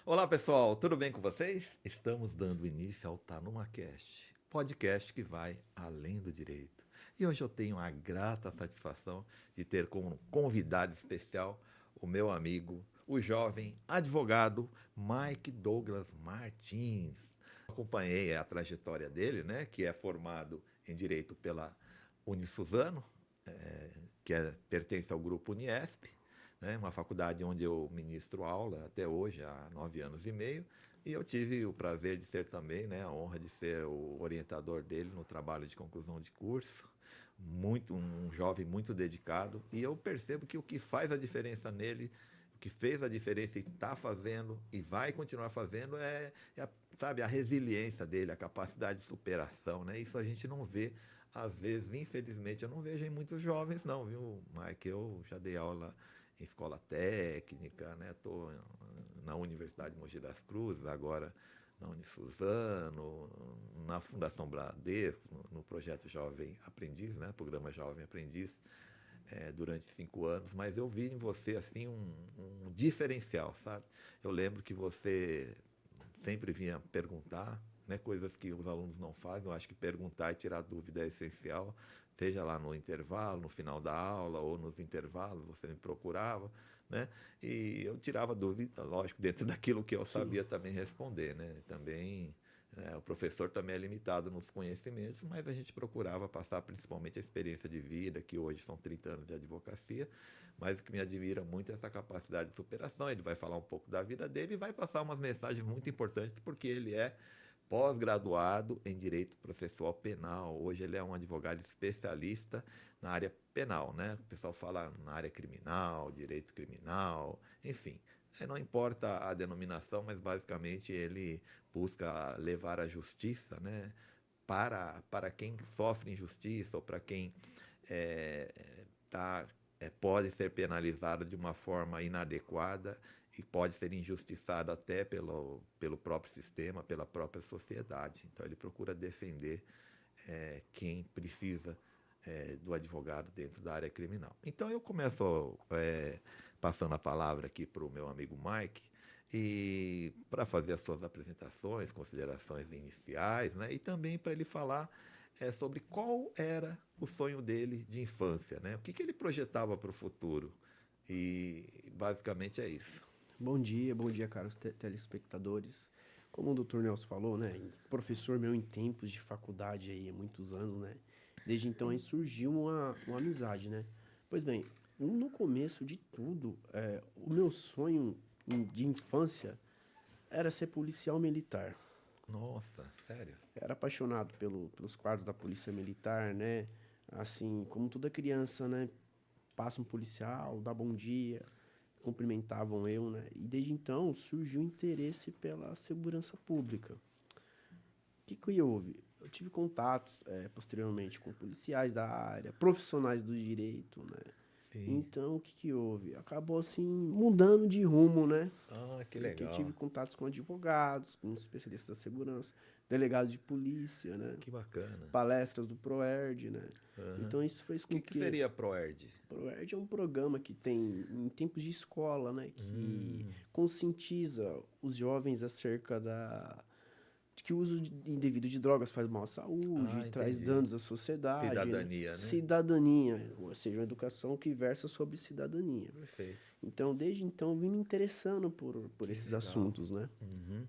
Olá pessoal, tudo bem com vocês? Estamos dando início ao Tá Numa Cast, podcast que vai além do direito. E hoje eu tenho a grata satisfação de ter como convidado especial o meu amigo, o jovem advogado Mike Douglas Martins. Acompanhei a trajetória dele, né, que é formado em Direito pela Unisuzano, pertence ao grupo Uniesp, né, uma faculdade onde eu ministro aula até hoje, há 9 anos e meio, e eu tive o prazer de ser também, né, a honra de ser o orientador dele no trabalho de conclusão de curso, um jovem muito dedicado, e eu percebo que o que faz a diferença nele, o que fez a diferença e está fazendo e vai continuar fazendo sabe, a resiliência dele, a capacidade de superação, né? Isso a gente não vê, às vezes, infelizmente, eu não vejo em muitos jovens, não, viu, Mike? Eu já dei aula em escola técnica, né? Estou na Universidade de Mogi das Cruzes, agora na Unisuzano, na Fundação Bradesco, no projeto Jovem Aprendiz, né? Programa Jovem Aprendiz, durante 5 anos, mas eu vi em você assim um diferencial, sabe? Eu lembro que você sempre vinha perguntar, né, coisas que os alunos não fazem. Eu acho que perguntar e tirar dúvida é essencial, seja lá no intervalo, no final da aula ou nos intervalos, você me procurava, né? E eu tirava dúvida, lógico, dentro daquilo que eu Sim, sabia também responder, né? Também o professor também é limitado nos conhecimentos, mas a gente procurava passar principalmente a experiência de vida, que hoje são 30 anos de advocacia, mas o que me admira muito é essa capacidade de superação. Ele vai falar um pouco da vida dele e vai passar umas mensagens muito importantes, porque ele é pós-graduado em Direito Processual Penal. Hoje ele é um advogado especialista na área penal, né? O pessoal fala na área criminal, direito criminal, enfim. Não importa a denominação, mas basicamente ele busca levar a justiça, né, para quem sofre injustiça ou para quem pode ser penalizado de uma forma inadequada e pode ser injustiçado até pelo próprio sistema, pela própria sociedade. Então ele procura defender quem precisa do advogado dentro da área criminal. Então eu começo passando a palavra aqui para o meu amigo Mike e para fazer as suas apresentações, considerações iniciais, né? E também para ele falar sobre qual era o sonho dele de infância, né? O que ele projetava para o futuro. E basicamente é isso. bom dia, caros telespectadores. Como o Dr. Nelson falou, né, professor meu em tempos de faculdade aí, há muitos anos, né, desde então aí surgiu uma amizade, né. Pois bem, no começo de tudo, o meu sonho de infância era ser policial militar. Nossa, sério? Era apaixonado pelos quadros da polícia militar, né, assim, como toda criança, né, passa um policial, dá bom dia, cumprimentavam eu, né? E desde então surgiu o interesse pela segurança pública. Que houve? Eu tive contatos posteriormente com policiais da área, profissionais do direito, né? Sim. Então, que houve? Acabou assim mudando de rumo, né? Ah, que Porque tive legal. contatos com advogados, com especialistas da segurança, delegados de polícia, né? Que bacana. Palestras do ProErd, né? Aham. Então isso fez O que com que que seria ProErd? ProErd é um programa que tem em tempos de escola, né, que Hum, conscientiza os jovens acerca de que o uso indevido de drogas faz mal à saúde, traz entendi. danos à sociedade, né? Cidadania, né? Cidadania, ou seja, uma educação que versa sobre cidadania. Perfeito. Então, desde então, eu vim me interessando por Que esses legal. assuntos, né? Uhum.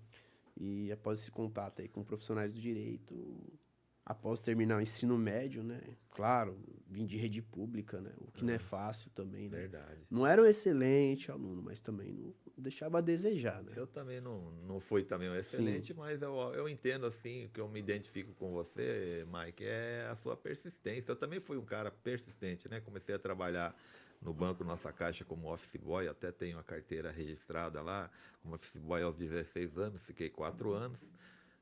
E após esse contato aí com profissionais do direito, após terminar o ensino médio, né? Claro, vim de rede pública, né? O que não é fácil também, né? Verdade. Não era um excelente aluno, mas também não deixava a desejar, né? Eu também não fui também um Sim, excelente, mas eu entendo assim, o que eu me identifico com você, Mike, é a sua persistência. Eu também fui um cara persistente, né? Comecei a trabalhar no banco Nossa Caixa como office boy, até tenho a carteira registrada lá, como office boy aos 16 anos, fiquei 4 anos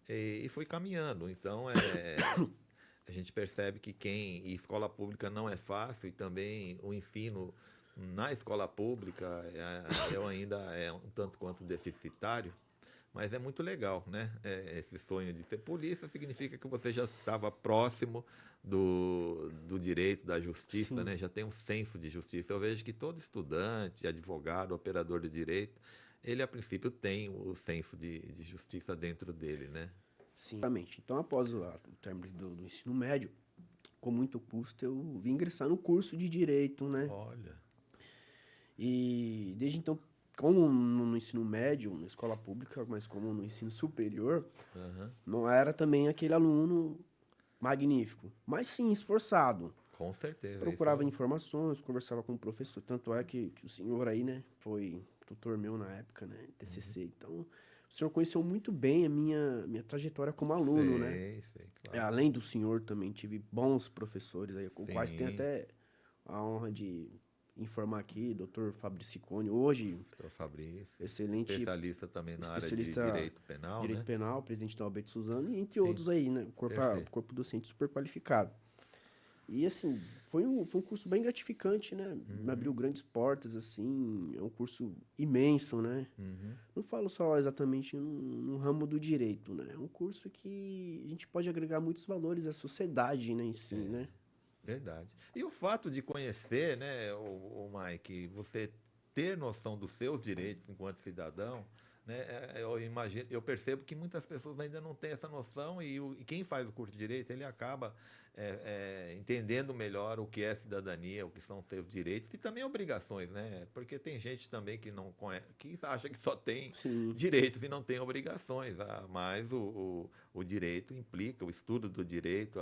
e fui caminhando. Então, a gente percebe que e escola pública não é fácil e também o ensino na escola pública eu ainda é um tanto quanto deficitário, mas é muito legal, né? Esse sonho de ser polícia significa que você já estava próximo do direito, da justiça, sim, né? Já tem um senso de justiça. Eu vejo que todo estudante, advogado, operador de direito, ele a princípio tem o senso de justiça dentro dele, né? Sim, exatamente. Então, após o término do ensino médio, com muito custo, eu vim ingressar no curso de Direito, né? Olha, E desde então, como no ensino médio, na escola pública, mas como no ensino superior, aham, não era também aquele aluno magnífico, mas sim esforçado. com certeza. Procurava informações, conversava com o professor. Tanto é que o senhor aí, né, foi tutor meu na época, né, TCC. Então, o senhor conheceu muito bem a minha trajetória como aluno, né? Sei, claro. Além do senhor, também tive bons professores aí, com quais tenho Sim, até a honra de informar aqui, doutor Fabrício Ciccone, hoje doutor Fabrício, excelente especialista também na área de especialista direito em penal, direito né? penal, presidente da OAB de Suzano, e entre Sim, outros aí, né? perfeito. Corpo docente super qualificado. E assim, foi um curso bem gratificante, né? Me abriu grandes portas, assim, é um curso imenso, né? Uhum. Não falo só exatamente no ramo do direito, né? É um curso que a gente pode agregar muitos valores à sociedade, né, em si, né? Verdade. E o fato de conhecer, né, o Mike, você ter noção dos seus direitos enquanto cidadão, né, eu imagino, eu percebo que muitas pessoas ainda não têm essa noção e quem faz o curso de direito, ele acaba entendendo melhor o que é cidadania, o que são seus direitos e também obrigações, né? Porque tem gente também que não conhece, que acha que só tem Sim, direitos e não tem obrigações, mas o direito implica, o estudo do direito,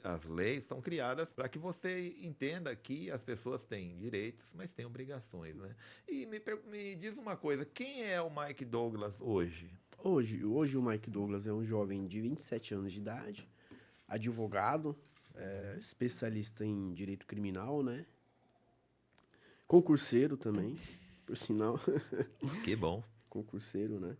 as leis são criadas para que você entenda que as pessoas têm direitos, mas têm obrigações, né? E me diz uma coisa, quem é o Mike Douglas hoje? hoje o Mike Douglas é um jovem de 27 anos de idade, advogado, especialista em direito criminal, né? Concurseiro também, por sinal, Que bom, concurseiro, né?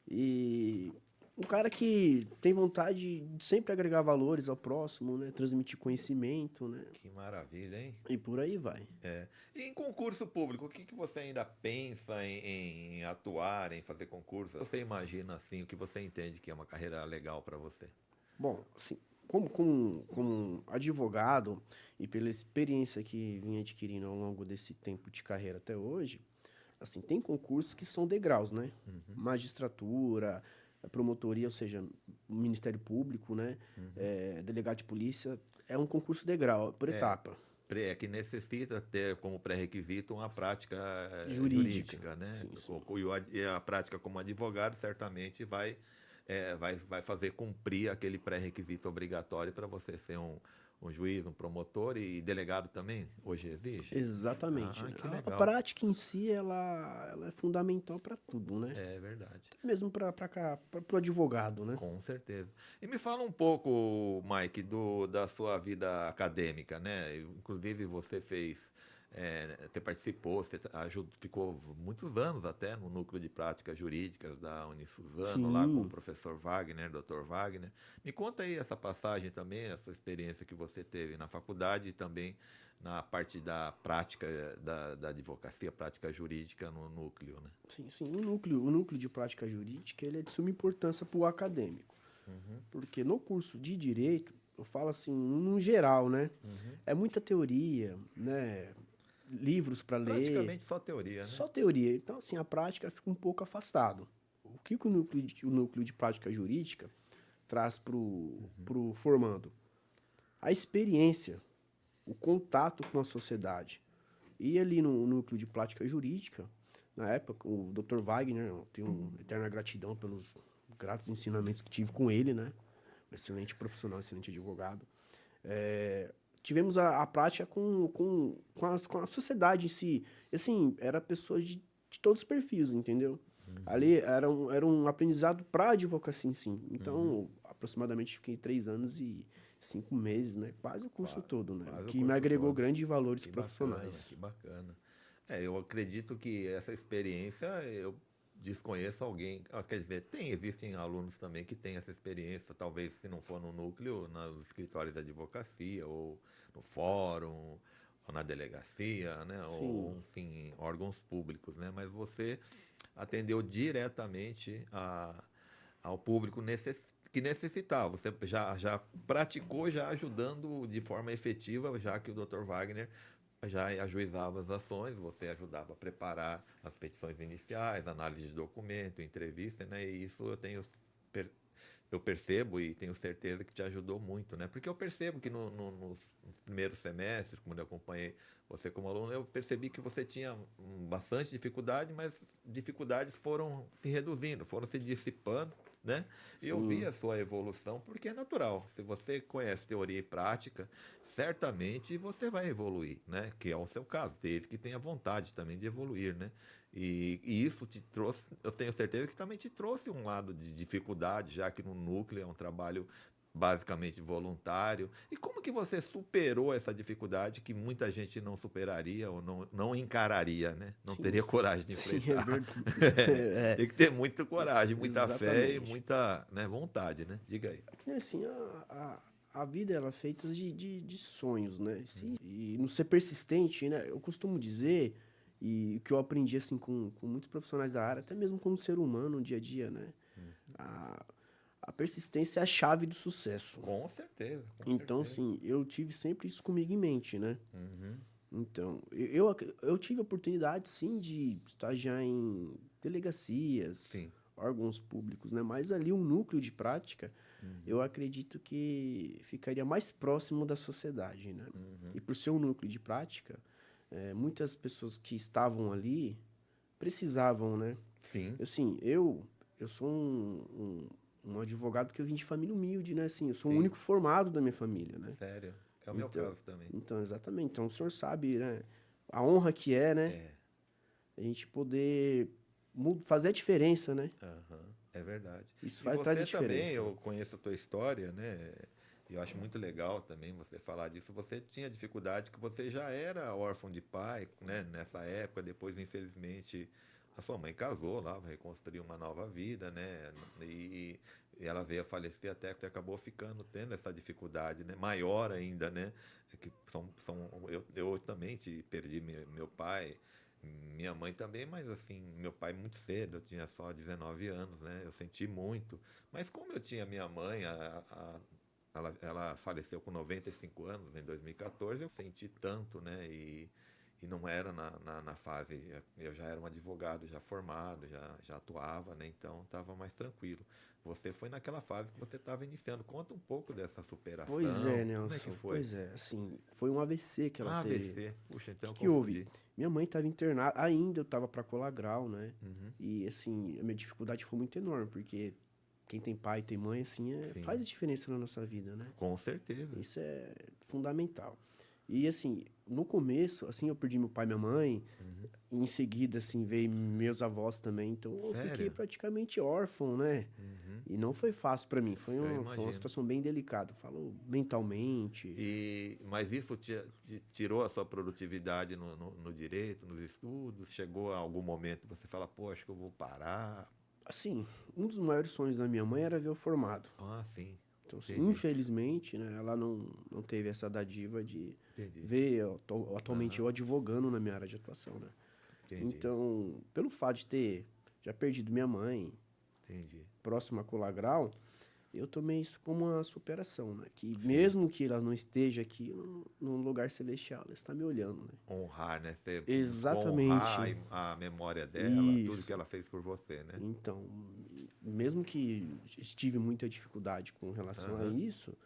E um cara que tem vontade de sempre agregar valores ao próximo, né? Transmitir conhecimento, né? que maravilha, hein? E por aí vai. É. E em concurso público, o que que você ainda pensa em atuar, em fazer concurso? Você imagina assim, o que você entende que é uma carreira legal para você? Bom, assim, como advogado e pela experiência que vim adquirindo ao longo desse tempo de carreira até hoje, assim, tem concursos que são degraus, né? Magistratura, promotoria, ou seja, Ministério Público, né? Delegado de polícia, é um concurso degrau, por etapa. Que necessita ter como pré-requisito uma prática Jurídica. jurídica, né? Sim, sim. E a prática como advogado certamente vai fazer cumprir aquele pré-requisito obrigatório para você ser um juiz, um promotor e delegado também, hoje exige? Exatamente, Ah, né? que A legal. prática em si, ela é fundamental para tudo, né? É verdade. Até mesmo para o advogado, né? Com certeza. E me fala um pouco, Mike, da sua vida acadêmica, né? Inclusive você você participou, ficou muitos anos até no núcleo de práticas jurídicas da Unisuzano, lá com o Sim, professor Wagner, Dr. Wagner. Me conta aí essa passagem também, essa experiência que você teve na faculdade e também na parte da prática da advocacia, prática jurídica no núcleo, né? sim, sim. O núcleo de prática jurídica, ele é de suma importância para o acadêmico. Porque no curso de direito, eu falo assim, no geral, né? É muita teoria, né? Livros para ler, Praticamente só teoria, né? só teoria. Então, assim, a prática fica um pouco afastado. O que o núcleo de prática jurídica traz pro formando? A experiência, o contato com a sociedade. E ali no núcleo de prática jurídica, na época, o Dr. Wagner, eu tenho uma eterna gratidão pelos gratos ensinamentos que tive com ele, né? Um excelente profissional, excelente advogado. Tivemos a prática com a sociedade em si. E, assim, era pessoas de todos os perfis, entendeu? Ali era um aprendizado para a advocacia em si. Então, aproximadamente fiquei 3 anos e 5 meses, né? Quase o curso todo, né? Quase o Que me curso agregou todo. grandes valores Que bacana, profissionais. que bacana. Eu acredito que essa experiência eu desconheço alguém. Quer dizer, existem alunos também que têm essa experiência, talvez se não for no núcleo, nos escritórios de advocacia, ou no fórum, ou na delegacia, né? Ou, Sim, enfim, em órgãos públicos, né? Mas você atendeu diretamente ao público que necessitava. Você já praticou, já ajudando de forma efetiva, já que o Dr. Wagner já ajuizava as ações, você ajudava a preparar as petições iniciais, análise de documento, entrevista, né? E isso per- eu percebo e tenho certeza que te ajudou muito, né? Porque eu percebo que nos primeiros semestres, quando eu acompanhei você como aluno, eu percebi que você tinha bastante dificuldade, mas dificuldades foram se reduzindo, foram se dissipando, né? E eu vi Sim, a sua evolução, porque é natural. Se você conhece teoria e prática, certamente você vai evoluir, né? Que é o seu caso, desde que tenha vontade também de evoluir, né? E isso te trouxe, eu tenho certeza que também te trouxe um lado de dificuldade, já que no núcleo é um trabalho basicamente voluntário. E como que você superou essa dificuldade que muita gente não superaria ou não encararia, né? Não sim, teria coragem de sim, é enfrentar. verdade. É, Tem que ter muita coragem, muita fé e exatamente. muita, né, vontade, né? Diga aí. É que nem assim, a vida ela é feita de sonhos, né? E não ser persistente, né? Eu costumo dizer, e o que eu aprendi assim com muitos profissionais da área, até mesmo como ser humano no dia a dia, né? A, a persistência é a chave do sucesso. Com certeza, com Então, certeza. assim, eu tive sempre isso comigo em mente, né? Uhum. Então, eu tive a oportunidade, sim, de estagiar em delegacias, Sim. órgãos públicos, né? Mas ali um núcleo de prática, eu Uhum. acredito que ficaria mais próximo da sociedade, né? Uhum. E por ser um núcleo de prática, muitas pessoas que estavam ali precisavam, né? Sim, Assim, eu sou um advogado que eu vim de família humilde, né? Assim, eu sou o sim. único formado da minha família, né? Sério. É o meu Então, caso também. então, exatamente. Então, o senhor sabe, né? A honra que é, né? É. A gente poder fazer a diferença, né? Aham, é verdade. Isso E traz a você também, diferença. eu conheço a tua história, né? E eu acho muito legal também você falar disso. Você tinha dificuldade que você já era órfão de pai, né? Nessa época, depois, infelizmente, a sua mãe casou lá, reconstruiu uma nova vida, né? E ela veio a falecer até que você acabou ficando tendo essa dificuldade, né? Maior ainda, né? É que eu também perdi meu pai, minha mãe também, mas assim, meu pai muito cedo, eu tinha só 19 anos, né? Eu senti muito. Mas como eu tinha minha mãe, ela faleceu com 95 anos em 2014, eu senti tanto, né? E não era na fase, eu já era um advogado já formado, já atuava, né? Então estava mais tranquilo. Você foi naquela fase que você estava iniciando. Conta um pouco dessa Pois é, superação. Como é que Nelson. foi? Pois é. Assim, foi um AVC que ela Ah, teve. AVC. Puxa, O então eu que houve? confundi. Minha mãe estava internada, ainda eu estava para colar grau, né? Uhum. E assim, a minha dificuldade foi muito enorme, porque quem tem pai e tem mãe, assim, faz Sim, a diferença na nossa vida, né? com certeza. Isso é fundamental. E assim, no começo, assim, eu perdi meu pai e minha mãe, Uhum. e em seguida, assim, veio meus avós também, então eu fiquei Sério? praticamente órfão, né? Uhum. E não foi fácil para mim, Eu foi uma imagino. situação bem delicada, eu falo mentalmente. Mas isso te tirou a sua produtividade no direito, nos estudos? Chegou a algum momento que você fala, pô, acho que eu vou parar? Assim, um dos maiores sonhos da minha mãe era ver eu formado. Ah, sim. Então, assim, Entendi. infelizmente, né, ela não teve essa dádiva de Entendi. ver atualmente Aham. eu advogando na minha área de atuação, né? Entendi. Então, pelo fato de ter já perdido minha mãe, Entendi. próxima a colar grau, eu tomei isso como uma superação, né? Que Sim. mesmo que ela não esteja aqui no lugar celestial, ela está me olhando, né? Honrar, né? Você buscou honrar Exatamente. a memória dela, tudo que Isso. ela fez por você, né? Então, mesmo que estive muita dificuldade com relação a Aham. isso,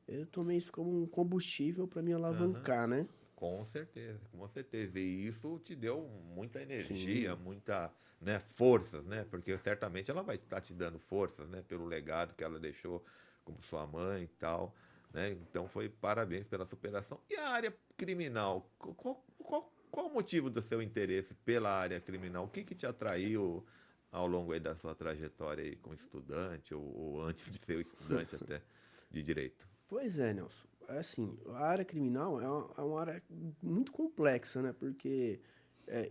eu tomei isso como um combustível para me Aham. alavancar, né? Com certeza, com certeza. E isso te deu muita energia, Sim, muita, né, forças, né? Porque certamente ela vai estar te dando forças, né? Pelo legado que ela deixou como sua mãe e tal, né? Então foi parabéns pela superação. E a área criminal? Qual o motivo do seu interesse pela área criminal? O que te atraiu ao longo aí da sua trajetória aí como estudante ou antes de ser estudante até de direito? pois é, Nelson. Assim, a área criminal é uma área muito complexa, né? Porque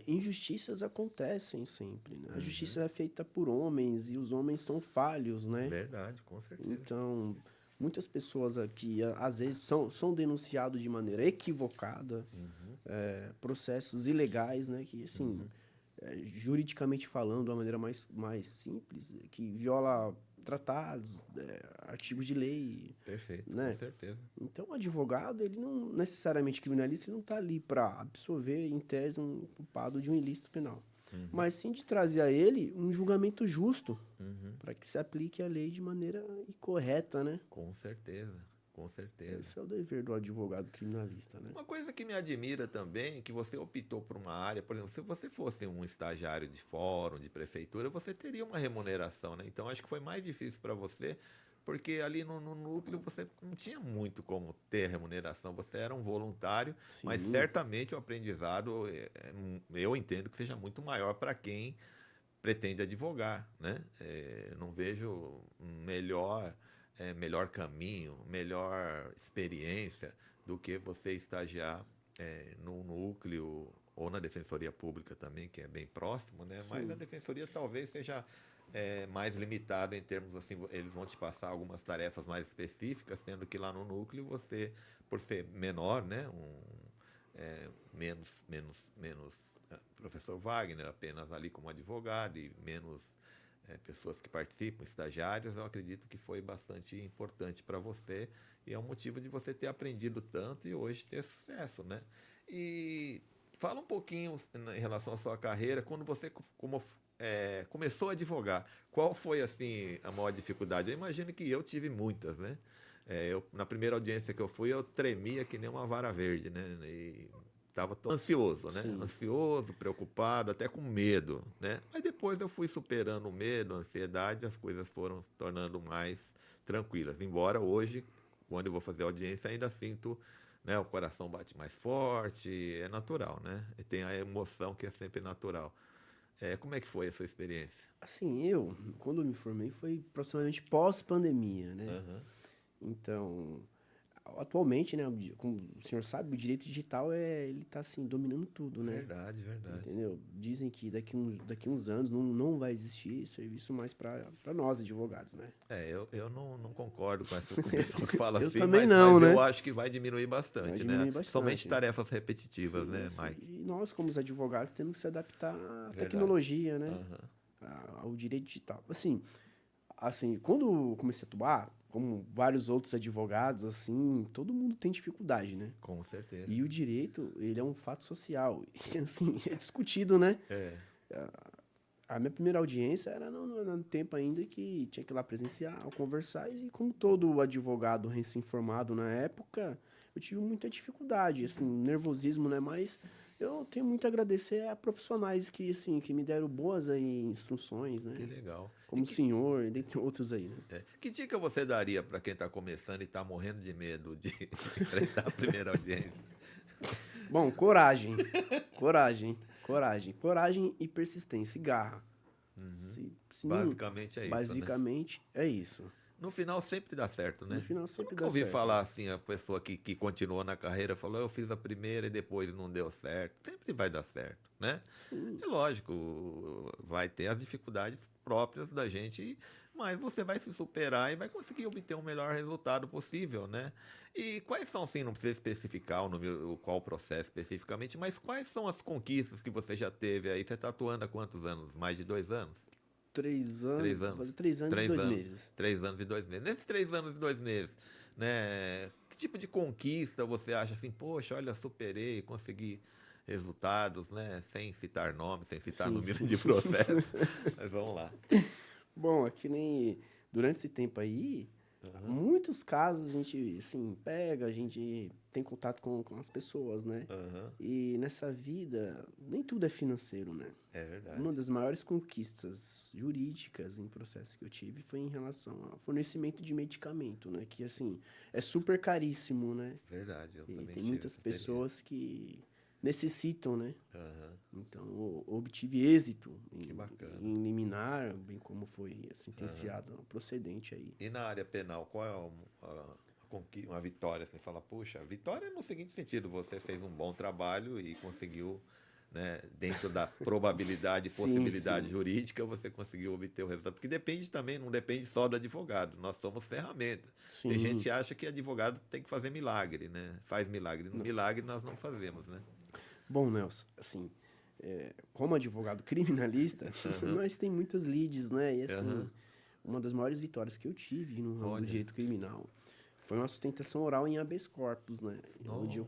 injustiças acontecem sempre, né? A Uhum. justiça é feita por homens e os homens são falhos, né? Verdade, com certeza. Então, muitas pessoas aqui, às vezes, são denunciadas de maneira equivocada, Uhum. processos ilegais, né? Que, assim, Uhum. juridicamente falando, de uma maneira mais simples, que viola tratados, artigos de lei, Perfeito, com né? certeza. Então, o advogado, ele não necessariamente criminalista, ele não está ali para absolver, em tese, um culpado de um ilícito penal. Mas sim de trazer a ele um julgamento justo para que se aplique a lei de maneira correta, né? Com certeza, com certeza. Esse é o dever do advogado criminalista, né? Uma coisa que me admira também é que você optou por uma área, por exemplo, se você fosse um estagiário de fórum, de prefeitura, você teria uma remuneração, né? Então acho que foi mais difícil para você, porque ali no núcleo você não tinha muito como ter remuneração, você era um voluntário, mas Sim. certamente o aprendizado, eu entendo que seja muito maior para quem pretende advogar, né? Não vejo melhor caminho, melhor experiência do que você estagiar no núcleo ou na Defensoria Pública também, que é bem próximo, né? Mas a Defensoria talvez seja mais limitado em termos assim, eles vão te passar algumas tarefas mais específicas, sendo que lá no núcleo você, por ser menor, né? Menos professor Wagner, apenas ali como advogado e menos pessoas que participam, estagiários, eu acredito que foi bastante importante para você e é um motivo de você ter aprendido tanto e hoje ter sucesso, né? E fala um pouquinho em relação à sua carreira, quando você começou a advogar, qual foi assim a maior dificuldade? Eu imagino que eu tive muitas, né? Na primeira audiência que eu fui, eu tremia que nem uma vara verde, né? E estava ansioso, né? Sim. Ansioso, preocupado, até com medo, né? Mas depois eu fui superando o medo, a ansiedade, as coisas foram se tornando mais tranquilas. Embora hoje, quando eu vou fazer audiência, ainda sinto, né? O coração bate mais forte, é natural, né? E tem a emoção que é sempre natural. Como é que foi a sua experiência? Assim, quando eu me formei, foi aproximadamente pós-pandemia, né? Aham. Então, atualmente, né, como o senhor sabe, o direito digital ele tá assim dominando tudo, né? Verdade, verdade. Entendeu? Dizem que daqui uns anos não vai existir serviço mais para nós advogados, né? Eu não concordo com essa pessoa que fala Eu assim, também mas não, eu né? acho que vai diminuir Vai bastante, né? diminuir Somente bastante. tarefas repetitivas, Sim, né, assim, Mike? e nós, como os advogados, temos que se adaptar à Verdade. tecnologia, né? Aham. Ao direito digital. Assim, quando eu comecei a atuar, como vários outros advogados, assim, todo mundo tem dificuldade, né? Com certeza. E o direito, ele é um fato social. E, assim, é discutido, né? É, A minha primeira audiência era no tempo ainda que tinha que ir lá presencial, conversar. E como todo advogado recém-formado na época, eu tive muita dificuldade, assim, nervosismo, né? Mas eu tenho muito a agradecer a profissionais que, assim, que me deram boas aí, instruções, que né? legal. Como o senhor, dentre outros aí, né? Que dica você daria para quem está começando e está morrendo de medo de enfrentar a primeira audiência? Bom, coragem. Coragem. Coragem. Coragem e persistência e garra. Se não, Basicamente é isso, né? basicamente é isso. No final sempre dá certo, No né? final Eu sempre nunca dá ouvi certo. falar assim, a pessoa que continuou na carreira falou, eu fiz a primeira e depois não deu certo. Sempre vai dar certo, né? Sim. É lógico, vai ter as dificuldades próprias da gente, mas você vai se superar e vai conseguir obter o melhor resultado possível, né? E quais são, assim, não precisa especificar o número, qual processo especificamente, mas quais são as conquistas que você já teve aí? Você está atuando há quantos anos? Mais de 2 anos? 3 anos. 3 Vou anos. fazer 3 anos e 3 dois anos. meses. 3 anos e 2 meses. Nesses 3 anos e 2 meses, né? Que tipo de conquista você acha assim, poxa, olha, superei, consegui resultados, né? Sem citar nomes, sem citar Sim, número sim. de processo. Mas vamos lá. Bom, é que nem durante esse tempo aí, muitos casos a gente, assim, pega, a gente tem contato com as pessoas, né? Aham. E nessa vida, nem tudo é financeiro, né? É verdade. Uma das maiores conquistas jurídicas em processo que eu tive foi em relação ao fornecimento de medicamento, né? Que, assim, é super caríssimo, né? Verdade, eu E também tem tive muitas essa experiência. pessoas que necessitam, né? Aham. Então, obtive êxito Que bacana. em liminar, bem como foi sentenciado o procedente aí. E na área penal, qual é uma vitória? Você fala, puxa, vitória no seguinte sentido, você fez um bom trabalho e conseguiu, né, dentro da probabilidade e Sim, possibilidade sim. jurídica, você conseguiu obter o resultado. Porque depende também, não depende só do advogado, nós somos ferramenta. Tem gente Sim. que acha que advogado tem que fazer milagre, né? Faz milagre. No Não. milagre nós não fazemos, né? Bom, Nelson, assim, como advogado criminalista, nós tem muitas leads, né? E assim, uma das maiores vitórias que eu tive no ramo do direito criminal foi uma sustentação oral em habeas corpus, né? Onde eu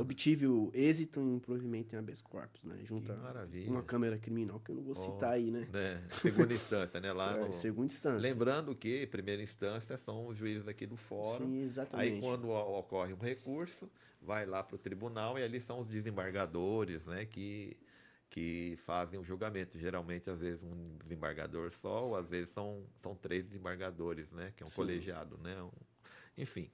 obtive o êxito em provimento em habeas corpus, né? Junto a uma câmara criminal, que eu não vou citar aí, né? Segunda instância, né? Lá no... Segunda instância. Lembrando que primeira instância são os juízes aqui do fórum. Sim, exatamente. Aí quando ocorre um recurso, vai lá para o tribunal e ali são os desembargadores, né? Que fazem o julgamento. Geralmente, às vezes, um desembargador só, ou às vezes são 3 desembargadores, né? Que é um colegiado, né? Enfim,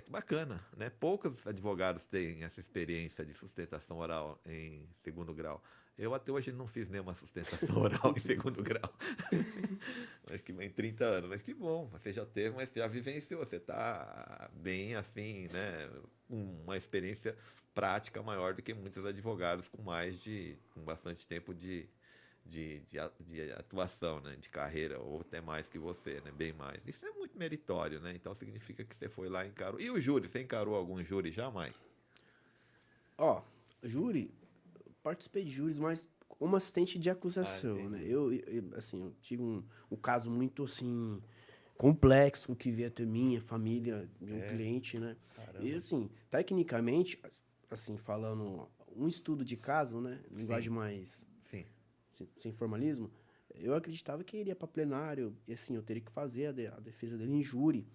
bacana, né? Poucos advogados têm essa experiência de sustentação oral em segundo grau. Eu até hoje não fiz nenhuma sustentação oral em segundo grau. Mas que em 30 anos. Mas que bom, você já teve, mas você já vivenciou. Você está bem assim, né? Uma experiência prática maior do que muitos advogados com bastante tempo de atuação, né, de carreira, ou até mais que você, né, bem mais. Isso é muito meritório, né? Então significa que você foi lá e encarou. E o júri, você encarou algum júri jamais? Júri, participei de júris, mas como assistente de acusação, né? Eu tive um caso muito, assim, complexo que veio até minha família, de um cliente, né? Caramba. E, assim, tecnicamente, assim, falando, um estudo de caso, né? Linguagem mais... sem formalismo, eu acreditava que iria para plenário, e assim, eu teria que fazer a defesa dele em júri.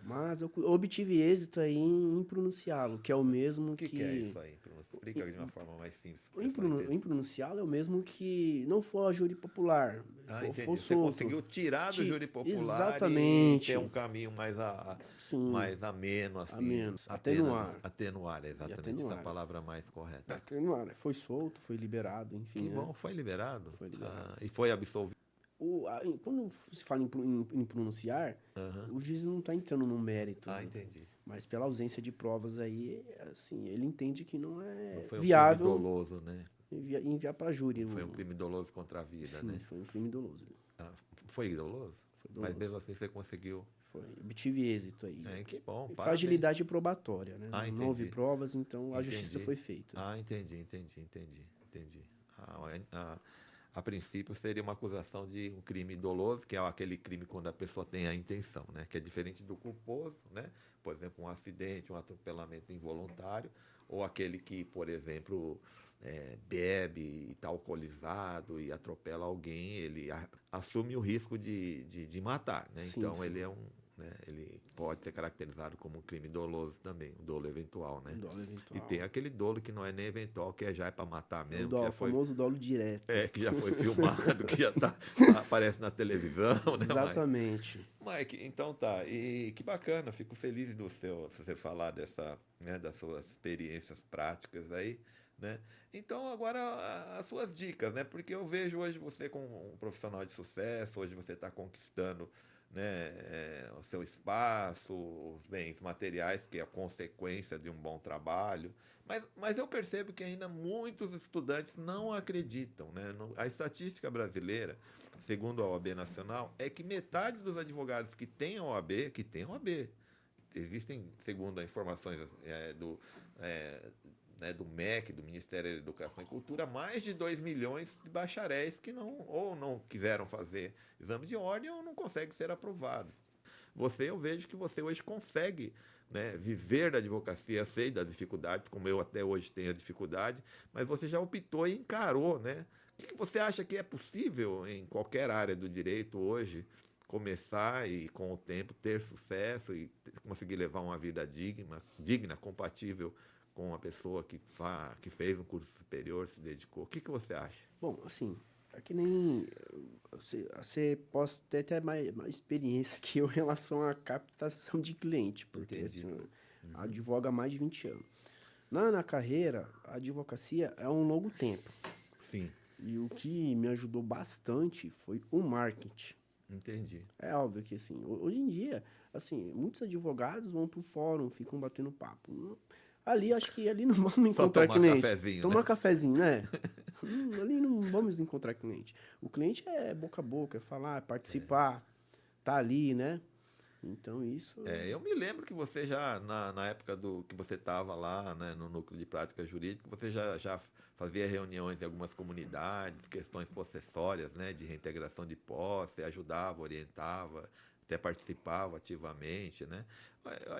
Mas eu obtive êxito aí em pronunciá-lo, que é o mesmo que... O que é isso aí? Explica de uma forma mais simples. Em pronunciá-lo é o mesmo que não for a júri popular. Entendi. Você conseguiu tirar do júri popular exatamente. E ter um caminho mais ameno, assim. Ameno. Atenuar. Atenuar, exatamente. Essa palavra mais correta. Atenuar. Foi solto, foi liberado, enfim. Que bom, foi liberado? Foi liberado. E foi absolvido? Quando se fala em pronunciar, o juiz não está entrando no mérito. Entendi. Mas pela ausência de provas aí, assim, ele entende que não é foi viável. Um crime doloso, né? Enviar para júri. Foi um crime doloso contra a vida, né? Sim, foi um crime doloso. Foi doloso? Foi doloso. Mas mesmo assim você conseguiu... Obtive êxito aí. Que bom. Fragilidade probatória, né? Não houve provas, então a justiça foi feita. Entendi. A princípio seria uma acusação de um crime doloso, que é aquele crime quando a pessoa tem a intenção, né? Que é diferente do culposo, né? Por exemplo, um acidente, um atropelamento involuntário, ou aquele que, por exemplo, bebe e está alcoolizado e atropela alguém, ele assume o risco de matar, né? Sim, então sim. Ele pode ser caracterizado como um crime doloso também, um dolo eventual, né? Dolo eventual. E tem aquele dolo que não é nem eventual, que já é para matar mesmo. O famoso dolo direto. Que já foi filmado, que já aparece na televisão, né? Exatamente. Mike, então tá. E que bacana, fico feliz você falar das suas experiências práticas aí, né? Então, agora as suas dicas, né? Porque eu vejo hoje você como um profissional de sucesso, hoje você está conquistando, né, o seu espaço, os bens materiais, que é a consequência de um bom trabalho. Mas eu percebo que ainda muitos estudantes não acreditam, né? A estatística brasileira, segundo a OAB Nacional, é que metade dos advogados que têm OAB, existem, segundo as informações do MEC, do Ministério da Educação e Cultura, mais de 2 milhões de bacharéis que não quiseram fazer exame de ordem ou não conseguem ser aprovados. Eu vejo que você hoje consegue, né, viver da advocacia, sei da dificuldade, como eu até hoje tenho a dificuldade, mas você já optou e encarou, né? O que você acha que é possível em qualquer área do direito hoje começar e, com o tempo, ter sucesso e conseguir levar uma vida digna, compatível com uma pessoa que fez um curso superior, se dedicou? O que você acha? Bom, assim, é que nem... Você pode ter até mais experiência que eu em relação à captação de cliente, porque assim, advoga há mais de 20 anos. Na carreira, a advocacia é um longo tempo. Sim. E o que me ajudou bastante foi o marketing. Entendi. É óbvio que, assim, hoje em dia, assim, muitos advogados vão pro fórum, ficam batendo papo. Acho que ali não vamos encontrar cliente. Tomar cafezinho, né? Ali não vamos encontrar cliente. O cliente é boca a boca, é falar, é participar, tá ali, né? Então, isso... Eu me lembro que você já, na época que você estava lá, né, no núcleo de prática jurídica, você já fazia reuniões em algumas comunidades, questões possessórias, né, de reintegração de posse, ajudava, orientava, até participava ativamente, né?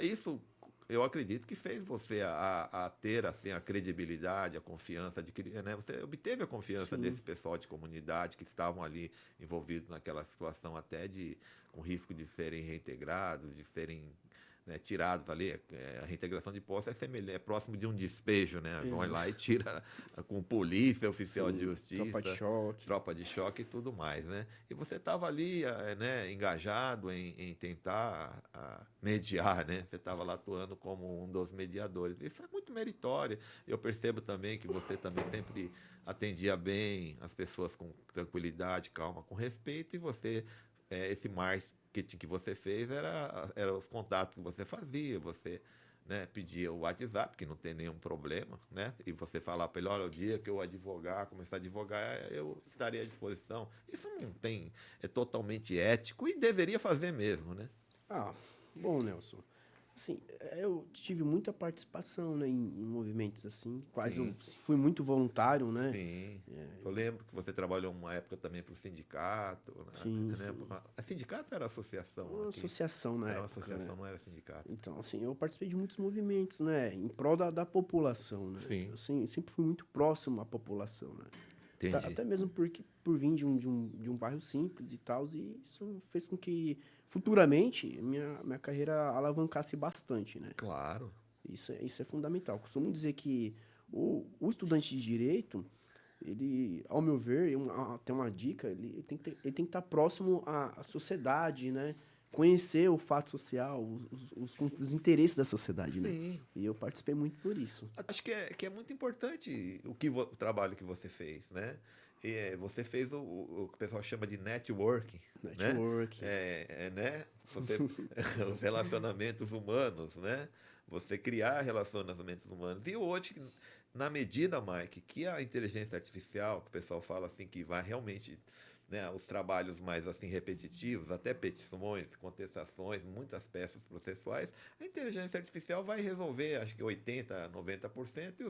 Isso eu acredito que fez você a ter assim, a credibilidade, a confiança, né? Você obteve a confiança Sim, desse pessoal de comunidade que estavam ali envolvidos naquela situação até com risco de serem reintegrados, de serem, né, tirados ali. A reintegração de posse é próximo de um despejo, né? Vão exa- lá e tira com polícia, oficial de sim, tropa de justiça, choque. tropa de choque e tudo mais, né? E você estava ali, né, engajado em tentar mediar, né? Você estava lá atuando como um dos mediadores. Isso é muito meritório. Eu percebo também que você também sempre atendia bem as pessoas com tranquilidade, calma, com respeito, e você, esse marketing que você fez era os contatos que você fazia, você, né, pedia o WhatsApp, que não tem nenhum problema, né? E você falar para ele, olha, o dia que eu começar a advogar, eu estaria à disposição. Isso não tem, é totalmente ético e deveria fazer mesmo, né? Ah, bom, Nelson. Assim, eu tive muita participação, né, em movimentos assim, quase eu Sim, fui muito voluntário, né? sim. Eu lembro que você trabalhou uma época também para o sindicato, Sim, né? sim. A sindicato era associação Uma aqui? associação na Era uma época, né? associação, não era sindicato. Então, assim, eu participei de muitos movimentos, né, em prol da população, né? Sim, Eu sempre fui muito próximo à população, né? entendi. Até mesmo por vir de um bairro simples e tal, e isso fez com que futuramente minha carreira alavancasse bastante, né? Claro. Isso é fundamental. Costumo dizer que o estudante de direito, ele, ao meu ver, tem uma dica, ele tem que estar próximo à sociedade, né? Conhecer o fato social, os interesses da sociedade, né? Sim. E eu participei muito por isso. Acho que é muito importante o trabalho que você fez, né? Você fez o que o pessoal chama de networking, né? Networking. Né? Você, os relacionamentos humanos, né? Você criar relacionamentos humanos. E hoje, na medida, Mike, que a inteligência artificial, que o pessoal fala assim, que vai realmente, né, os trabalhos mais assim repetitivos, até petições, contestações, muitas peças processuais, a inteligência artificial vai resolver, acho que 80, 90%, e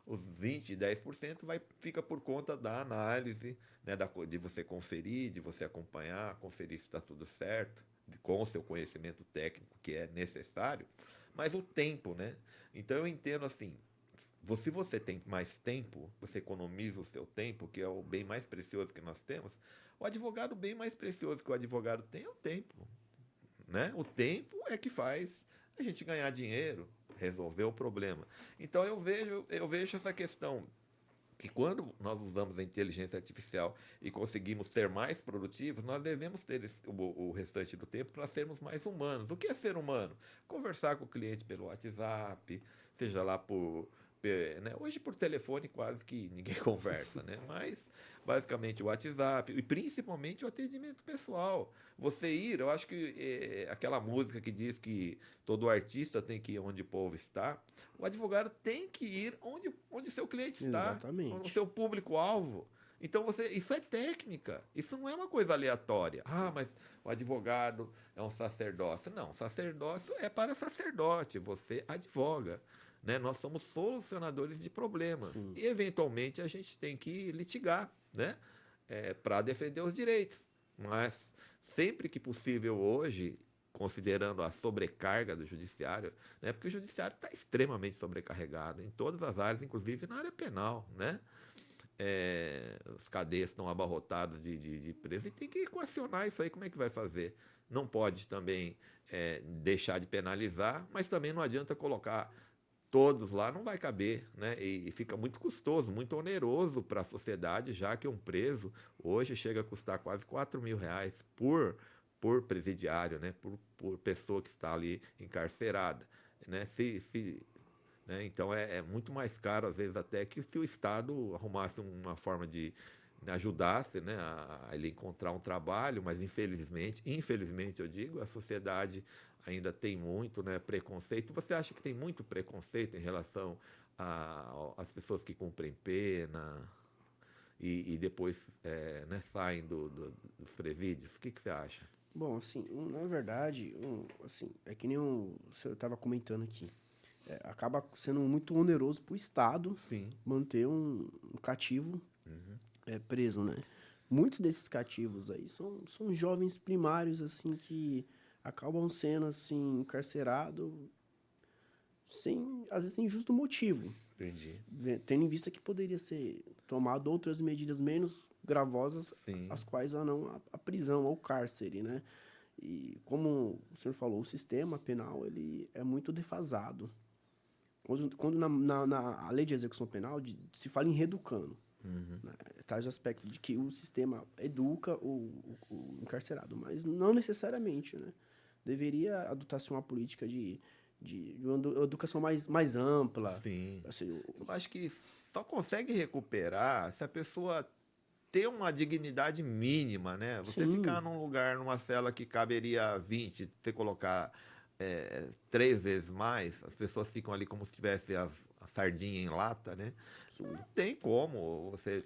os 20, 10% fica por conta da análise, né, de você conferir, de você acompanhar, conferir se está tudo certo, com o seu conhecimento técnico que é necessário, mas o tempo, né? Então eu entendo assim, se você tem mais tempo, você economiza o seu tempo, que é o bem mais precioso que nós temos. O advogado bem mais precioso que o advogado tem é o tempo, né? O tempo é que faz a gente ganhar dinheiro, resolver o problema. Então eu vejo essa questão que quando nós usamos a inteligência artificial e conseguimos ser mais produtivos, nós devemos ter o restante do tempo para sermos mais humanos. O que é ser humano? Conversar com o cliente pelo WhatsApp, seja lá né? Hoje por telefone quase que ninguém conversa, né? Mas basicamente o WhatsApp e principalmente o atendimento pessoal. Você ir, eu acho que aquela música que diz que todo artista tem que ir onde o povo está, o advogado tem que ir onde o seu cliente está, no Exatamente. seu público-alvo. Então isso é técnica, isso não é uma coisa aleatória. Ah, mas o advogado é um sacerdócio. Não, sacerdócio é para sacerdote, você advoga. Né? Nós somos solucionadores de problemas. Sim, E, eventualmente, a gente tem que litigar, né? Para defender os direitos. Mas, sempre que possível hoje, considerando a sobrecarga do judiciário, né? Porque o judiciário está extremamente sobrecarregado em todas as áreas, inclusive na área penal, né? Os cadeias estão abarrotados de presos e tem que equacionar isso aí, como é que vai fazer? Não pode também deixar de penalizar, mas também não adianta colocar todos lá, não vai caber, né? E fica muito custoso, muito oneroso para a sociedade, já que um preso hoje chega a custar quase R$ 4.000 por presidiário, né? Por pessoa que está ali encarcerada, né? Né? Então é muito mais caro, às vezes, até que se o Estado arrumasse uma forma de ajudasse, né, a ele encontrar um trabalho, mas infelizmente eu digo, a sociedade ainda tem muito, né, preconceito. Você acha que tem muito preconceito em relação às pessoas que cumprem pena e depois né, saem dos presídios? O que você acha? Bom, assim, na verdade, assim, é que nem o senhor estava comentando aqui. Acaba sendo muito oneroso para o Estado Sim. manter um cativo Uhum. preso, né? Muitos desses cativos aí são jovens primários, assim, que acabam sendo, assim, encarcerados sem, às vezes, sem justo motivo. Entendi. Tendo em vista que poderia ser tomado outras medidas menos gravosas, Sim. as quais a não a prisão ou cárcere, né? E como o senhor falou, o sistema penal ele é muito defasado. Quando na lei de execução penal se fala em reeducando, Uhum. né? Traz o aspecto de que o sistema educa o encarcerado, mas não necessariamente, né? Deveria adotar-se uma política de uma educação mais ampla. Sim. Assim, Eu acho que só consegue recuperar se a pessoa ter uma dignidade mínima, né? Você ficar sim, num lugar, numa cela que caberia 20, você colocar 3 vezes mais, as pessoas ficam ali como se tivesse a sardinha em lata, né? Não sim, tem como você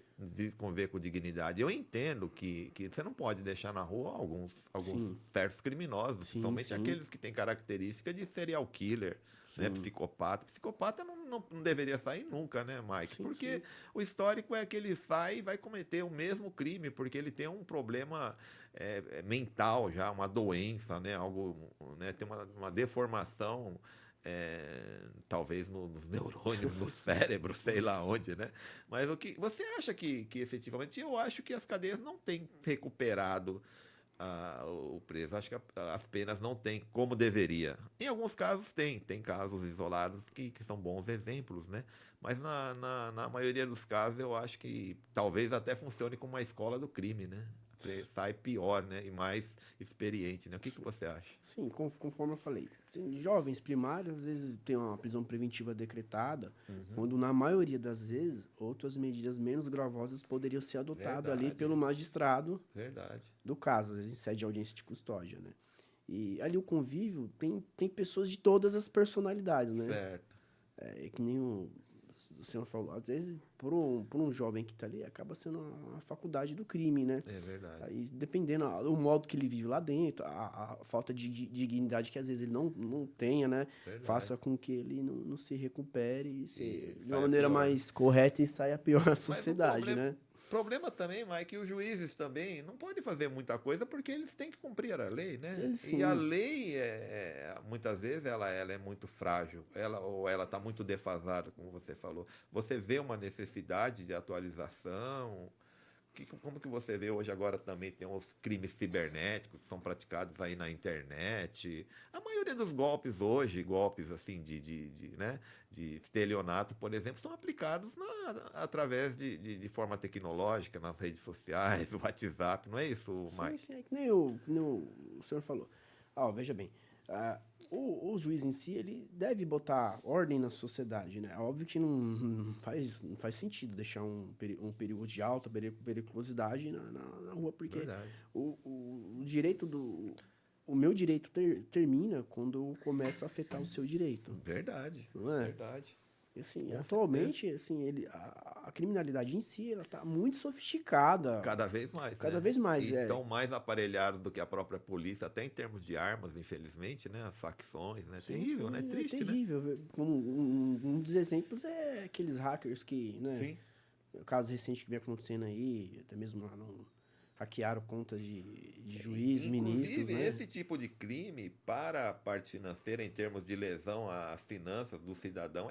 conviver com dignidade. Eu entendo que você não pode deixar na rua alguns sim, certos criminosos, sim, principalmente sim, aqueles que têm característica de serial killer, né? sim, Psicopata. Psicopata não deveria sair nunca, né, Mike? sim, Porque sim, o histórico é que ele sai e vai cometer o mesmo crime, porque ele tem um problema mental já, uma doença, né? Algo, né? Tem uma deformação, talvez nos neurônios, no cérebro, sei lá onde, né? Mas o que você acha que efetivamente, eu acho que as cadeias não têm recuperado o preso. Acho que as penas não têm como deveria. Em alguns casos tem casos isolados que são bons exemplos, né? Mas na maioria dos casos eu acho que talvez até funcione como uma escola do crime, né? Você sai pior, né? E mais experiente, né? O que você acha? sim, conforme eu falei. Tem jovens primários, às vezes, tem uma prisão preventiva decretada, Uhum. quando, na maioria das vezes, outras medidas menos gravosas poderiam ser adotadas ali Verdade, pelo magistrado verdade. do caso, às vezes, em sede de audiência de custódia, né? E ali o convívio tem pessoas de todas as personalidades, né? Certo. É que nem o senhor falou, às vezes, por um jovem que está ali, acaba sendo uma faculdade do crime, né? É verdade. Aí, dependendo do modo que ele vive lá dentro, a falta de dignidade que às vezes ele não tenha, né? Verdade. Faça com que ele não se recupere E de uma saia maneira pior, né? mais correta e saia pior da Mas o sociedade, né? problema também, Mike, é que os juízes também não podem fazer muita coisa porque eles têm que cumprir a lei, né? Ele E a sim, lei, muitas vezes, ela é muito frágil, ou ela está muito defasada, como você falou. Você vê uma necessidade de atualização. Como que você vê hoje agora também tem os crimes cibernéticos que são praticados aí na internet. A maioria dos golpes hoje, golpes assim né, de estelionato, por exemplo, são aplicados através de forma tecnológica, nas redes sociais, o WhatsApp, não é isso, sim, Mike? sim, é que nem o senhor falou. Ah, ó, veja bem, o juiz em si, ele deve botar ordem na sociedade, né? Óbvio que não faz sentido deixar um perigo de alta periculosidade na rua, porque Verdade. o direito o meu direito termina quando começa a afetar o seu direito, Verdade. não é? Verdade. E, assim, Com certeza. atualmente, assim, a criminalidade em si, ela tá muito sofisticada, Cada vez mais, cada né? vez mais, E tão mais aparelhados do que a própria polícia, até em termos de armas, infelizmente, né? As facções, né? Sim, Terrível, né? sim, é Triste, né? terrível. Um dos exemplos é aqueles hackers que, né, Sim. o caso recente que vem acontecendo aí, até mesmo lá no, hackearam contas de juízes, ministros, Inclusive, né? esse tipo de crime, para a parte financeira, em termos de lesão às finanças do cidadão,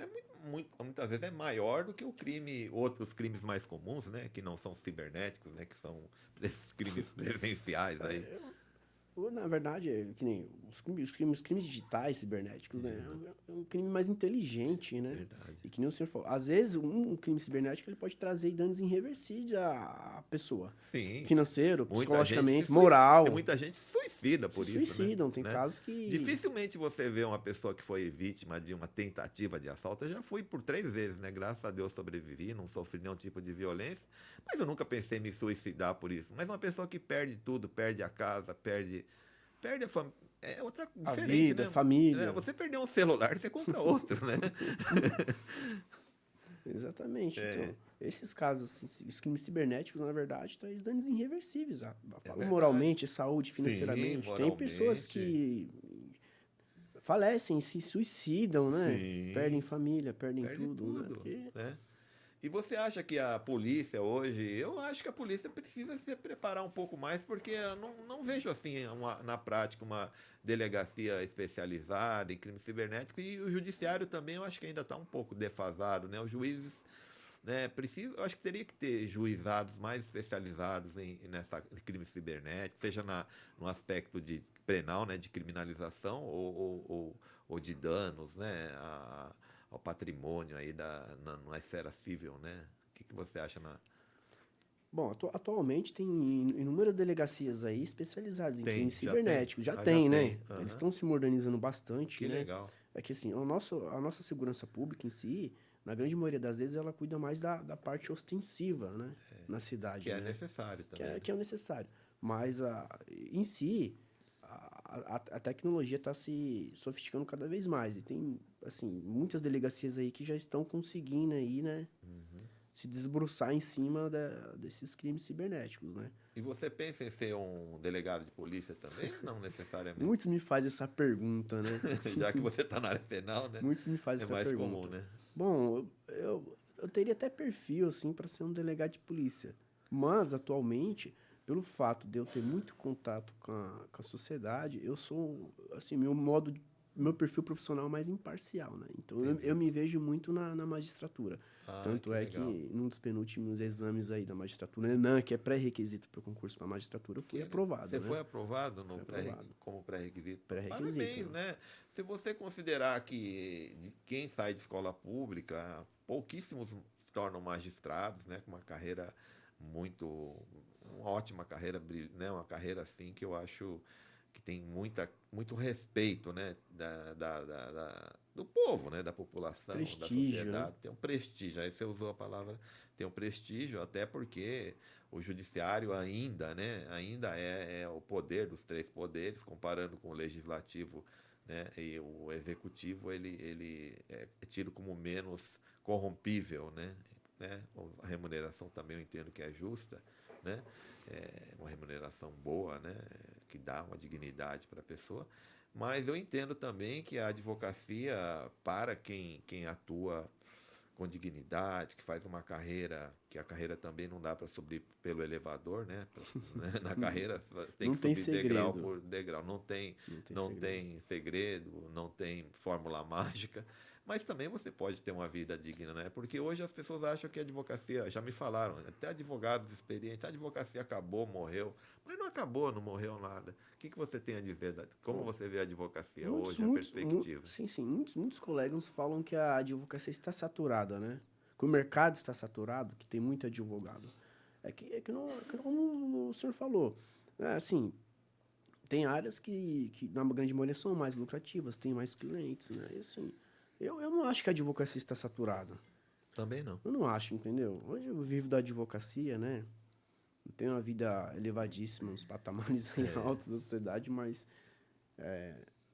muitas vezes é maior do que o crime, outros crimes mais comuns, né? Que não são cibernéticos, né? Que são esses crimes presenciais aí. Na verdade, é que nem os crimes digitais, cibernéticos, né? É um crime mais inteligente, né? Verdade. E que nem o senhor falou. Às vezes, um crime cibernético ele pode trazer danos irreversíveis à pessoa. Sim. Financeiro, Muita gente psicologicamente, moral. muita gente se suicida Se por isso, suicidam. Tem né? casos que... Dificilmente você vê uma pessoa que foi vítima de uma tentativa de assalto. Eu já fui por 3 vezes, né? Graças a Deus sobrevivi, não sofri nenhum tipo de violência. Mas eu nunca pensei em me suicidar por isso. Mas uma pessoa que perde tudo, perde a casa, perde a família. É outra A diferente, vida, né? família. Você perder um celular, você compra outro, né? Exatamente. É. Então, Esses casos, assim, esses crimes cibernéticos, na verdade, traz danos irreversíveis. Falo verdade. moralmente, saúde, Sim, financeiramente. Tem pessoas moralmente. que falecem, se suicidam, né? Perdem Sim, família, perdem perde tudo, né? tudo, Porque né? E você acha que a polícia hoje, eu acho que a polícia precisa se preparar um pouco mais, porque eu não vejo assim na prática uma delegacia especializada em crime cibernético e o judiciário também eu acho que ainda está um pouco defasado, né? Os juízes, né, eu acho que teria que ter juizados mais especializados em crime cibernético, seja no aspecto de penal, né, de criminalização ou de danos, né, ao patrimônio aí na esfera civil, né? O que você acha na... bom, atualmente tem inúmeras delegacias aí especializadas em Tem, crimes já tem. cibernéticos. Já Ah, já tem, né? tem. Eles Aham. estão se modernizando bastante, Que né? legal. É que assim, a nossa segurança pública em si, na grande maioria das vezes, ela cuida mais da parte ostensiva, né? Na Que cidade, é né? necessário também, né? Que é o necessário. Mas em si, a tecnologia está se sofisticando cada vez mais. E tem, assim, muitas delegacias aí que já estão conseguindo aí, né? Se desbruçar em cima desses crimes cibernéticos, né? E você pensa em ser um delegado de polícia também? Não necessariamente. Muitos me fazem essa pergunta, né? Já que você está na área penal, né? Muitos me fazem É essa mais comum, pergunta. né? Bom, eu teria até perfil, assim, para ser um delegado de polícia. Mas, atualmente, pelo fato de eu ter muito contato com a sociedade, eu sou, assim, meu perfil profissional é mais imparcial, né? Então, eu Entendi. me vejo muito na magistratura. Ah, Tanto que é legal. que, num dos penúltimos exames aí da magistratura, ENAM, que é pré-requisito para o concurso para magistratura, eu fui aprovado, Você né? foi aprovado Fui aprovado. como pré-requisito? Pré-requisito, Parabéns, né? né? Se você considerar que quem sai de escola pública, pouquíssimos se tornam magistrados, né? Com uma carreira muito, uma ótima carreira, né? Uma carreira assim que eu acho que tem muito respeito, né? Do povo, né? Da população, da Prestígio, né? sociedade. Tem um prestígio. Aí você usou a palavra, tem um prestígio, até porque o judiciário ainda, né, ainda é o poder dos três poderes, comparando com o legislativo, né, e o executivo, ele é tido como menos corrompível, né, a remuneração também eu entendo que é justa, né, é uma remuneração boa, né, que dá uma dignidade para a pessoa, mas eu entendo também que a advocacia, para quem atua com dignidade, que faz uma carreira, que a carreira também não dá para subir pelo elevador, né? Na carreira tem Não que tem subir degrau segredo. por degrau. Não tem Não segredo. tem segredo, não tem fórmula mágica. Mas também você pode ter uma vida digna, né? Porque hoje as pessoas acham que a advocacia, já me falaram, até advogados experientes, a advocacia acabou, morreu. Mas não acabou, não morreu nada. O que você tem a dizer? Como Bom, você vê a advocacia hoje, a perspectiva? sim, muitos colegas falam que a advocacia está saturada, né? Que o mercado está saturado, que tem muito advogado. Que como o senhor falou, é, assim, tem áreas que na grande maioria são mais lucrativas, tem mais clientes, né? E, assim, eu não acho que a advocacia está saturada. Também não. Eu não acho, entendeu? Hoje eu vivo da advocacia, né? Eu tenho uma vida elevadíssima, uns patamares aí altos da sociedade, mas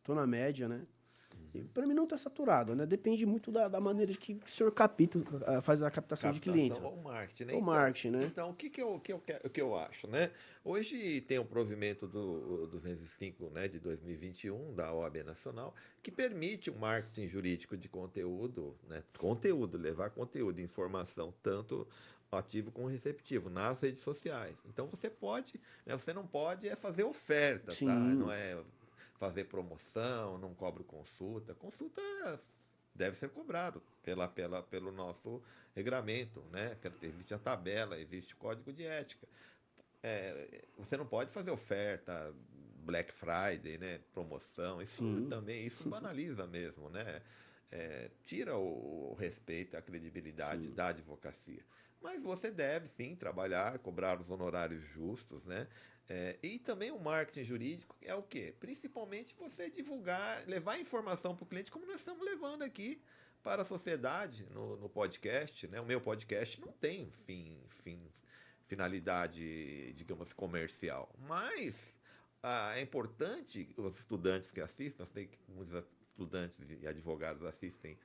tô na média, né? E para mim não está saturado, né? Depende muito da maneira que o senhor faz a captação de clientes. Captação ou marketing, né? O marketing, né? Então o que eu acho, né? Hoje tem um provimento do 205, né, de 2021 da OAB Nacional que permite um marketing jurídico de conteúdo, né? Conteúdo, levar conteúdo, informação, tanto ativo como receptivo nas redes sociais. Então você pode, né, você não pode fazer oferta, tá? Não Sim, é fazer promoção, não cobro consulta. Consulta deve ser cobrado pelo nosso regramento, né? Existe a tabela, existe o código de ética. Você não pode fazer oferta, Black Friday, né? Promoção, isso sim, também, isso banaliza mesmo, né? Tira o respeito, a credibilidade sim. da advocacia. Mas você deve sim trabalhar, cobrar os honorários justos, né? E também o marketing jurídico é o quê? Principalmente você divulgar, levar informação para o cliente, como nós estamos levando aqui para a sociedade no podcast, né? O meu podcast não tem finalidade, digamos, comercial, mas é importante os estudantes que assistem, eu sei que muitos estudantes e advogados assistem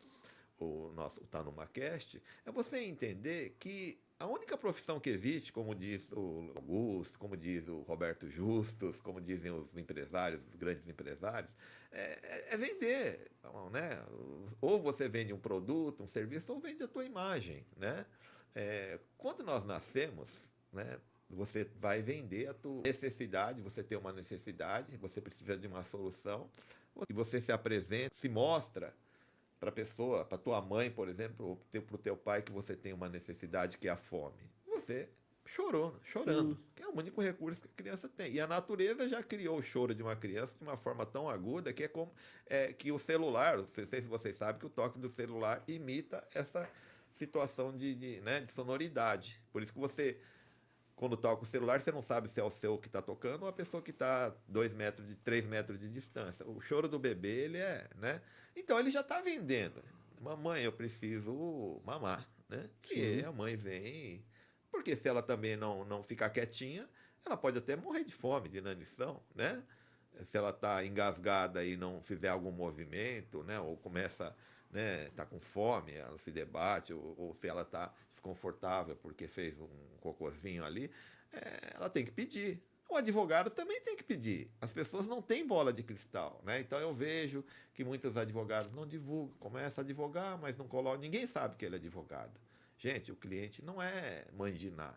o nosso TanumaCast, é você entender que a única profissão que existe, como diz o Augusto, como diz o Roberto Justus, como dizem os empresários, os grandes empresários, é vender, né? Ou você vende um produto, um serviço, ou vende a tua imagem, né? Quando nós nascemos, né, você vai vender a tua necessidade, você tem uma necessidade, você precisa de uma solução, e você se apresenta, se mostra para a pessoa, para tua mãe, por exemplo, ou para o teu pai, que você tem uma necessidade que é a fome. Você chorando, Sim. que é o único recurso que a criança tem. E a natureza já criou o choro de uma criança de uma forma tão aguda que é como que o celular, não sei se vocês sabem que o toque do celular imita essa situação né, de sonoridade. Por isso que você, quando toca o celular, você não sabe se é o seu que está tocando ou a pessoa que está 3 metros de distância. O choro do bebê, ele né? Então ele já está vendendo. Mamãe, eu preciso mamar, né? Sim. E a mãe vem, porque se ela também não ficar quietinha, ela pode até morrer de fome, de inanição, né? Se ela está engasgada e não fizer algum movimento, né? Ou começa, né, tá com fome, ela se debate, ou se ela está desconfortável porque fez um cocôzinho ali, ela tem que pedir. O advogado também tem que pedir. As pessoas não têm bola de cristal, né? Então eu vejo que muitos advogados não divulgam, começa a advogar, mas não colocam, ninguém sabe que ele é advogado. Gente, o cliente não é mãe de Ná,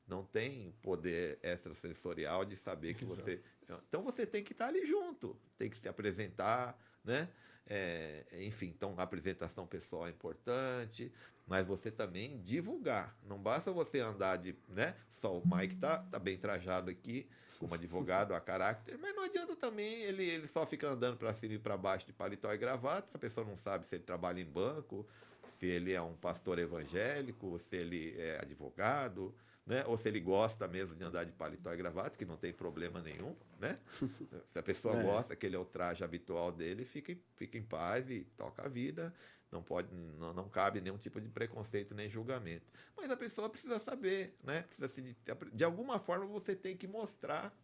não tem poder extrasensorial de saber que você. Então você tem que estar ali junto, tem que se apresentar, né? Enfim, então a apresentação pessoal é importante, mas você também divulgar. Não basta você andar né? Só o Mike tá bem trajado aqui, como advogado a caráter, mas não adianta também ele só fica andando para cima e para baixo de paletó e gravata, a pessoa não sabe se ele trabalha em banco, se ele é um pastor evangélico, se ele é advogado, né? Ou se ele gosta mesmo de andar de paletó e gravata, que não tem problema nenhum, né? Se a pessoa gosta, que ele é o traje habitual dele, fica em paz e toca a vida. Não cabe nenhum tipo de preconceito nem julgamento. Mas a pessoa precisa saber, né? De alguma forma você tem que mostrar,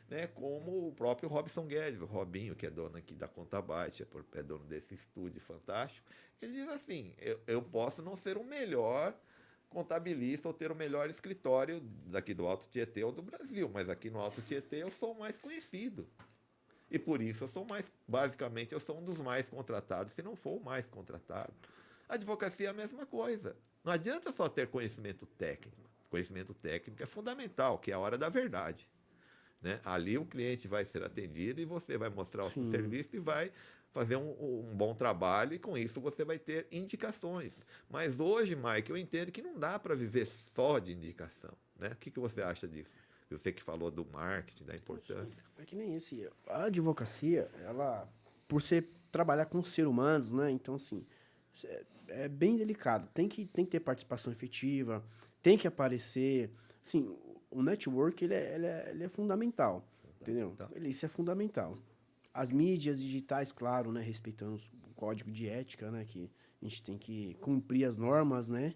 né, como o próprio Robson Guedes, o Robinho, que é dono aqui da Conta Baixa, é dono desse estúdio fantástico, ele diz assim, eu posso não ser o melhor contabilista ou ter o melhor escritório daqui do Alto Tietê ou do Brasil, mas aqui no Alto Tietê eu sou o mais conhecido. E por isso basicamente, eu sou um dos mais contratados, se não for o mais contratado. A advocacia é a mesma coisa. Não adianta só ter conhecimento técnico. Conhecimento técnico é fundamental, que é a hora da verdade. Né? Ali o cliente vai ser atendido e você vai mostrar o seu serviço e vai fazer um bom trabalho, e com isso você vai ter indicações. Mas hoje, Mike, eu entendo que não dá para viver só de indicação. Né? O que você acha disso? Você que falou do marketing, da importância. É que nem esse. A advocacia, ela, por trabalhar com seres humanos, né? Então, assim, é bem delicado. Tem que ter participação efetiva, tem que aparecer. Assim, o network, ele é fundamental, entendeu? Isso é fundamental. As mídias digitais, claro, né? Respeitando o código de ética, né? Que a gente tem que cumprir as normas, né?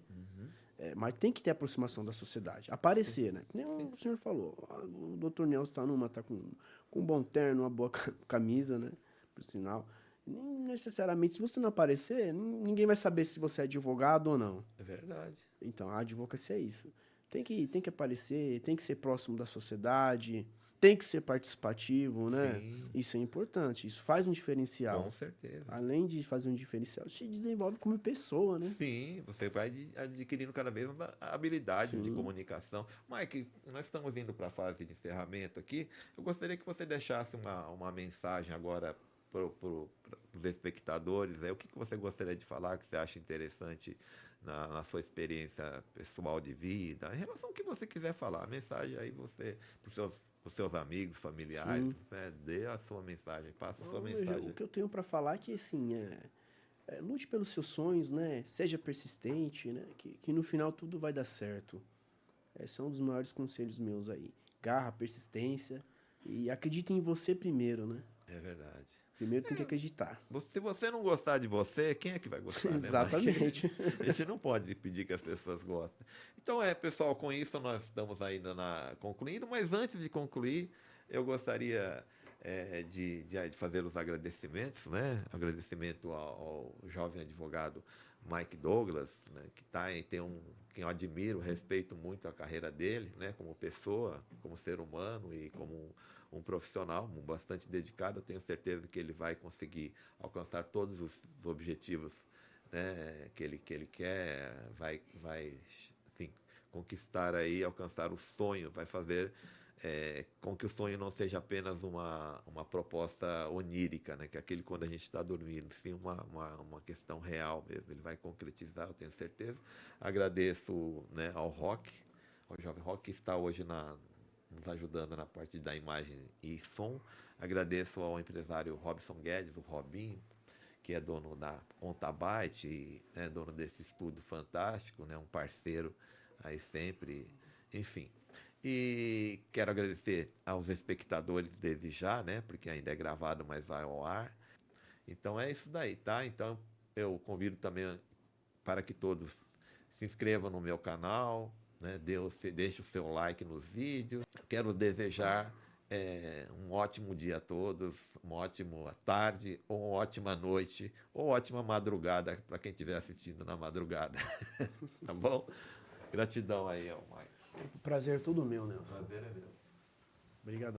Mas tem que ter aproximação da sociedade. Aparecer, né? Nem o senhor falou. O doutor Nelson tá com um bom terno, uma boa camisa, né? Por sinal. Nem necessariamente, se você não aparecer, ninguém vai saber se você é advogado ou não. É verdade. Então, a advocacia é isso. Tem que aparecer, tem que ser próximo da sociedade, tem que ser participativo, né? Sim. Isso é importante, isso faz um diferencial. Com certeza. Além de fazer um diferencial, se desenvolve como pessoa, né? Sim, você vai adquirindo cada vez uma habilidade de comunicação. Mike, nós estamos indo para a fase de encerramento aqui. Eu gostaria que você deixasse uma mensagem agora para os espectadores. O que você gostaria de falar, que você acha interessante na sua experiência pessoal de vida, em relação ao que você quiser falar. A mensagem aí você, para os seus amigos, familiares, né? Dê a sua mensagem, passa a sua mensagem. O que eu tenho para falar é que, assim, lute pelos seus sonhos, né? Seja persistente, né? Que no final tudo vai dar certo. Esse é um dos maiores conselhos meus aí. Garra, persistência e acredite em você primeiro, né? É verdade. Primeiro tem que acreditar. Se você não gostar de você, quem é que vai gostar? Exatamente. A gente não pode pedir que as pessoas gostem. Então, pessoal, com isso nós estamos ainda concluindo, mas antes de concluir, eu gostaria de fazer os agradecimentos, né? Agradecimento ao jovem advogado Mike Douglas, né? Quem eu admiro, respeito muito a carreira dele, né? Como pessoa, como ser humano e como um profissional bastante dedicado. Eu tenho certeza que ele vai conseguir alcançar todos os objetivos, né? Que ele quer, vai assim, conquistar aí, alcançar o sonho, vai fazer com que o sonho não seja apenas uma proposta onírica, né? Que é aquele quando a gente está dormindo, sim, uma questão real mesmo. Ele vai concretizar, eu tenho certeza. Agradeço, né, ao jovem Rock, que está hoje nos ajudando na parte da imagem e som. Agradeço ao empresário Robson Guedes, o Robinho, que é dono da Contabyte, e, né, dono desse estúdio fantástico, né, um parceiro aí sempre, enfim. E quero agradecer aos espectadores desde já, né, porque ainda é gravado, mas vai ao ar. Então é isso daí, tá? Então eu convido também para que todos se inscrevam no meu canal, né? Deixe o seu like nos vídeos. Quero desejar um ótimo dia a todos, uma ótima tarde, ou uma ótima noite, ou ótima madrugada para quem estiver assistindo na madrugada. Tá bom? Gratidão aí, Mike. Prazer é todo meu, Nelson. Prazer é meu. Obrigado.